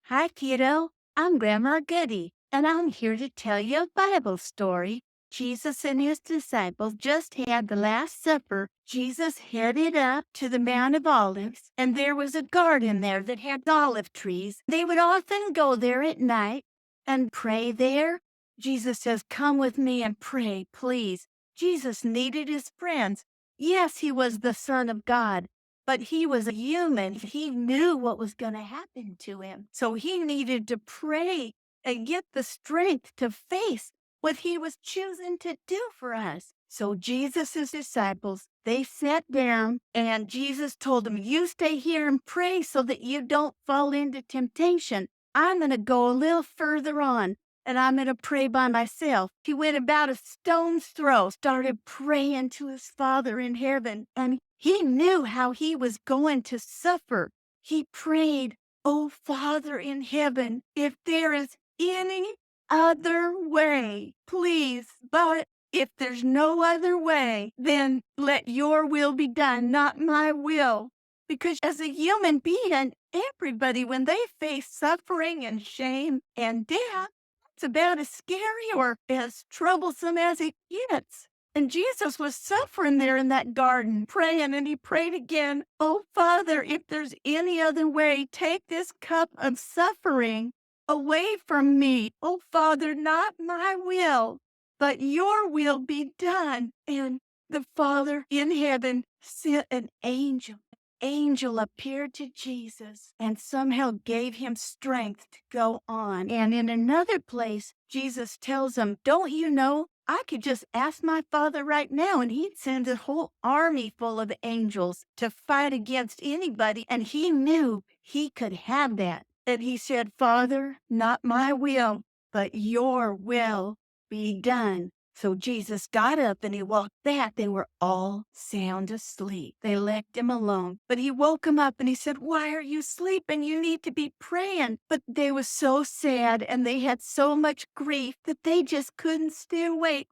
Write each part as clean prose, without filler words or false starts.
Hi, kiddo. I'm Grandma Goody, and I'm here to tell you a Bible story. Jesus and his disciples just had the Last Supper. Jesus headed up to the Mount of Olives, and there was a garden there that had olive trees. They would often go there at night and pray there. Jesus says, "Come with me and pray, please." Jesus needed his friends. Yes, he was the Son of God, but he was a human. He knew what was going to happen to him. So he needed to pray and get the strength to face what he was choosing to do for us. So Jesus' disciples, they sat down and Jesus told them, "You stay here and pray so that you don't fall into temptation. I'm going to go a little further on and I'm going to pray by myself." He went about a stone's throw, started praying to his Father in heaven, and he knew how he was going to suffer. He prayed, "Oh, Father in heaven, if there is any other way, please, but if there's no other way, then let your will be done, not my will." Because as a human being, everybody, when they face suffering and shame and death, it's about as scary or as troublesome as it gets. And Jesus was suffering there in that garden, praying, and he prayed again, "Oh, Father, if there's any other way, take this cup of suffering away from me. Oh, Father, not my will, but your will be done." And the Father in heaven sent an angel. Angel appeared to Jesus and somehow gave him strength to go on. And in another place, Jesus tells him, "Don't you know, I could just ask my Father right now and he'd send a whole army full of angels to fight against anybody." And he knew he could have that. And he said, "Father, not my will, but your will be done." So Jesus got up and he walked back. They were all sound asleep. They left him alone. But he woke him up and he said, "Why are you sleeping? You need to be praying." But they were so sad and they had so much grief that they just couldn't stay awake.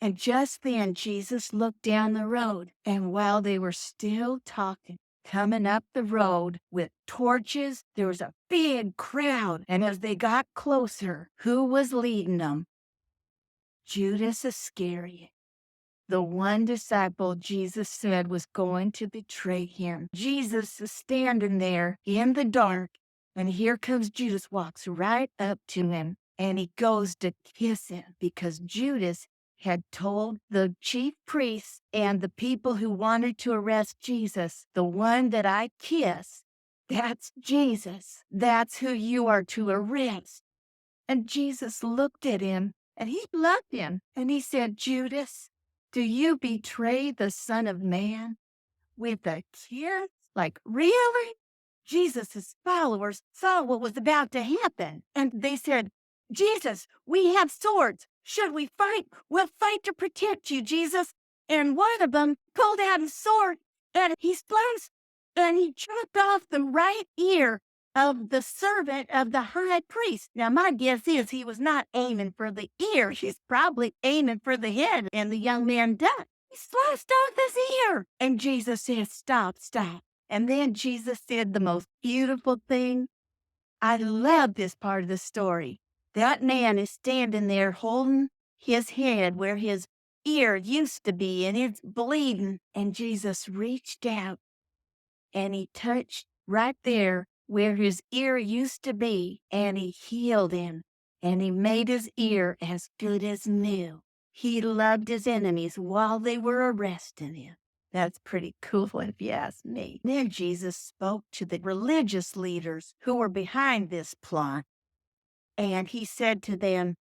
And just then Jesus looked down the road. And while they were still talking, coming up the road with torches, there was a big crowd. And as they got closer, who was leading them? Judas Iscariot, the one disciple Jesus said was going to betray him. Jesus is standing there in the dark, and here comes Judas, walks right up to him, and he goes to kiss him because Judas had told the chief priests and the people who wanted to arrest Jesus, "The one that I kiss, that's Jesus. That's who you are to arrest." And Jesus looked at him, and he loved him. And he said, "Judas, do you betray the Son of Man with a kiss?" Like, really? Jesus' followers saw what was about to happen. And they said, "Jesus, we have swords. Should we fight? We'll fight to protect you, Jesus." And one of them pulled out his sword, and he sliced, and he chopped off the right ear of the servant of the high priest. Now, my guess is he was not aiming for the ear. He's probably aiming for the head, and the young man died. He sliced off his ear. And Jesus said, "Stop, stop." And then Jesus said the most beautiful thing. I love this part of the story. That man is standing there holding his head where his ear used to be, and it's bleeding. And Jesus reached out and he touched right there where his ear used to be, and he healed him, and he made his ear as good as new. He loved his enemies while they were arresting him. That's pretty cool if you ask me. Then Jesus spoke to the religious leaders who were behind this plot, and he said to them,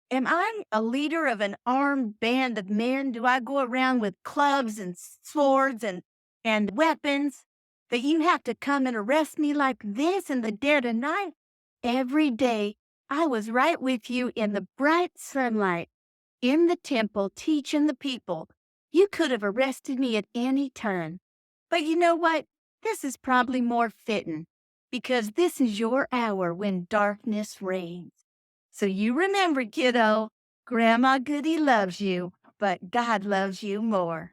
"Am I a leader of an armed band of men? Do I go around with clubs and swords and weapons that you have to come and arrest me like this in the dead of night? Every day I was right with you in the bright sunlight in the temple teaching the people. You could have arrested me at any time. But you know what? This is probably more fitting because this is your hour when darkness reigns. So you remember, kiddo, Grandma Goody loves you, but God loves you more."